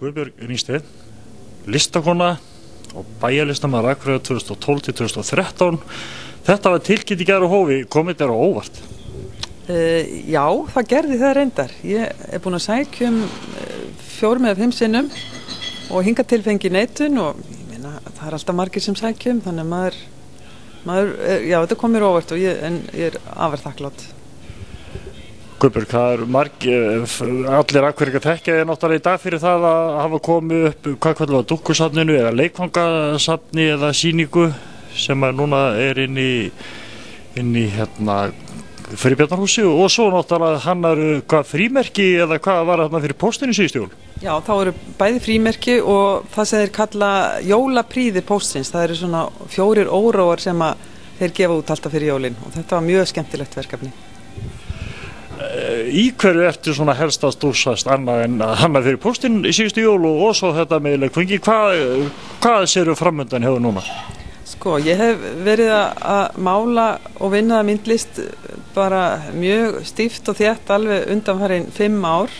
Guðbjörg Rísteinn, listakona og bæjarlistamaður Akureyrar 2012 til 2013. Þetta var tilkynnt í gær á hófi, komið þér á óvart? Já, það gerði það reyndar. Ég er búin að sækja 4 eða 5 sinnum og hingað til fengi neitun og ég meina, það er alltaf margir sem sækjum, þannig að já, þetta kom mér á óvart og ég er afar þakklátt. Guðbjörg, það eru allir Akureyringar þekkja þig náttúrulega í dag fyrir það að hafa komið upp, hvað kallum við, dúkkusafninu eða leikfangasafni eða sýningu sem núna er inn í Fyrirbjarnarhúsi og svo náttúrulega hannar frímerki eða hvað var þarna fyrir póstinu síðustu jól? Já, þá eru bæði frímerki og það sem þeir kalla jólapríði póstins. Það eru svona 4 óróar sem að þeir gefa út alltaf fyrir jólin og þetta var mjög skemmtilegt verkefni. Í hverju ertu svona helst að stúsast annað en að hanna fyrir póstinn í síðustu jól og svo þetta með leikfangi, hvað sérðu framöndan hefur núna? Sko, ég hef verið að mála og vinna myndlist bara mjög stíft og þétt alveg undanfarin 5 ár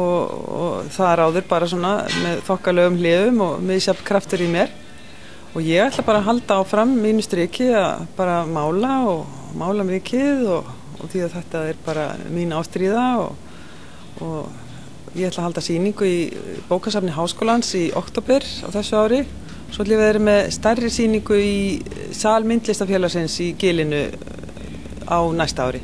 og það ráður bara svona með þokkalegum hliðum og misjafn kraftur í mér og ég ætla bara að halda áfram mínu striki að bara mála og mála mikið og því að þetta er bara mín ástríða og ég ætla að halda sýningu í bókasafni Háskólans í október á þessu ári. Svo ætla ég að vera með stærri sýningu í sal myndlistafélagsins í Gilinu á næsta ári.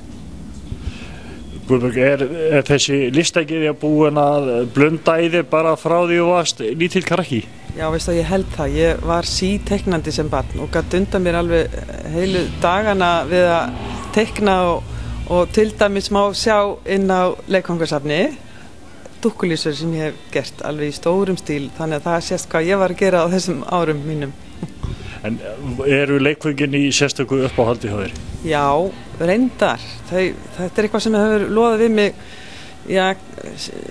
Guðbjörg, er þessi listagyðja búin að blunda í þig bara frá því og varst lítill krakki? Já, veistu að ég held það. Ég var síteiknandi sem barn og gat undan mér alveg heilu dagana við að teikna og til dæmis má sjá inn á leikfangasafni dúkkulísur sem ég hef gert alveg í stórum stíl, þannig að það sést hvað ég var að gera á þessum árum mínum. En eru leikföngin í sérstöku uppáhaldi hjá þér? Já, reyndar. Þetta er eitthvað sem hefur loðað við mig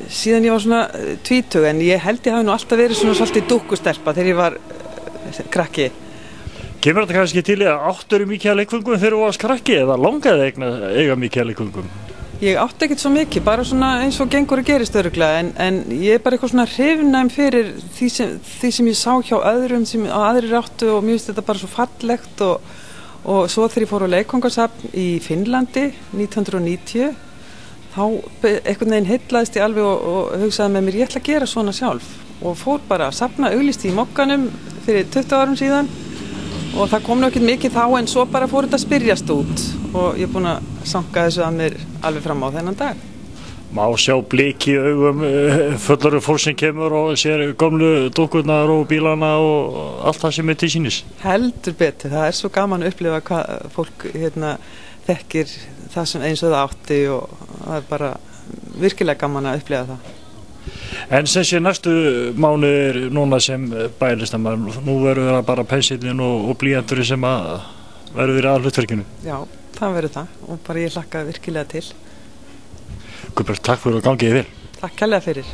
síðan ég var svona 20, en ég held ég hafi nú alltaf verið svona svolítið dúkkustelpa þegar ég var krakki. Kemur þetta kannski til að áttur mikið að leikföngum þegar þú varst krakki eða langaði eiga mikið að leikföngum? Ég átti ekkert svo mikið, bara svona eins og gengur að gerist örugglega, en ég er bara eitthvað svona hrifnæm fyrir því sem ég sá hjá öðrum sem á aðrir áttu og mér finnst þetta bara svo fallegt og svo þegar ég fór á leikfangasafn í Finnlandi 1990 þá einhvern veginn heillaðist ég alveg og hugsaði með mér ég ætla að gera svona sjálf og fór bara að safna auglýsti í Mokkanum fyrir 20 árum síðan og það kom nú ekkert mikið þá en svo bara fór þetta að spyrjast út og ég er búin að sanka þessu að mér alveg fram á þennan dag. Má sjá bliki í augum fullorðið fólk sem kemur og sér gömlu dúkkurnar og bílana og allt það sem er til sýnis? Heldur betur, það er svo gaman að upplifa hvað fólk þekkir það sem eins og það átti og það er bara virkilega gaman að upplifa það. En sem sé næstu mánuðir núna sem bæjarlistamaður, nú verður það bara pensillinn og blýanturinn sem að verður að hlutverkinu? Já, það verður það og bara ég hlakka virkilega til. Guðbjörg, takk fyrir og gangið þér vel. Takk kærlega fyrir.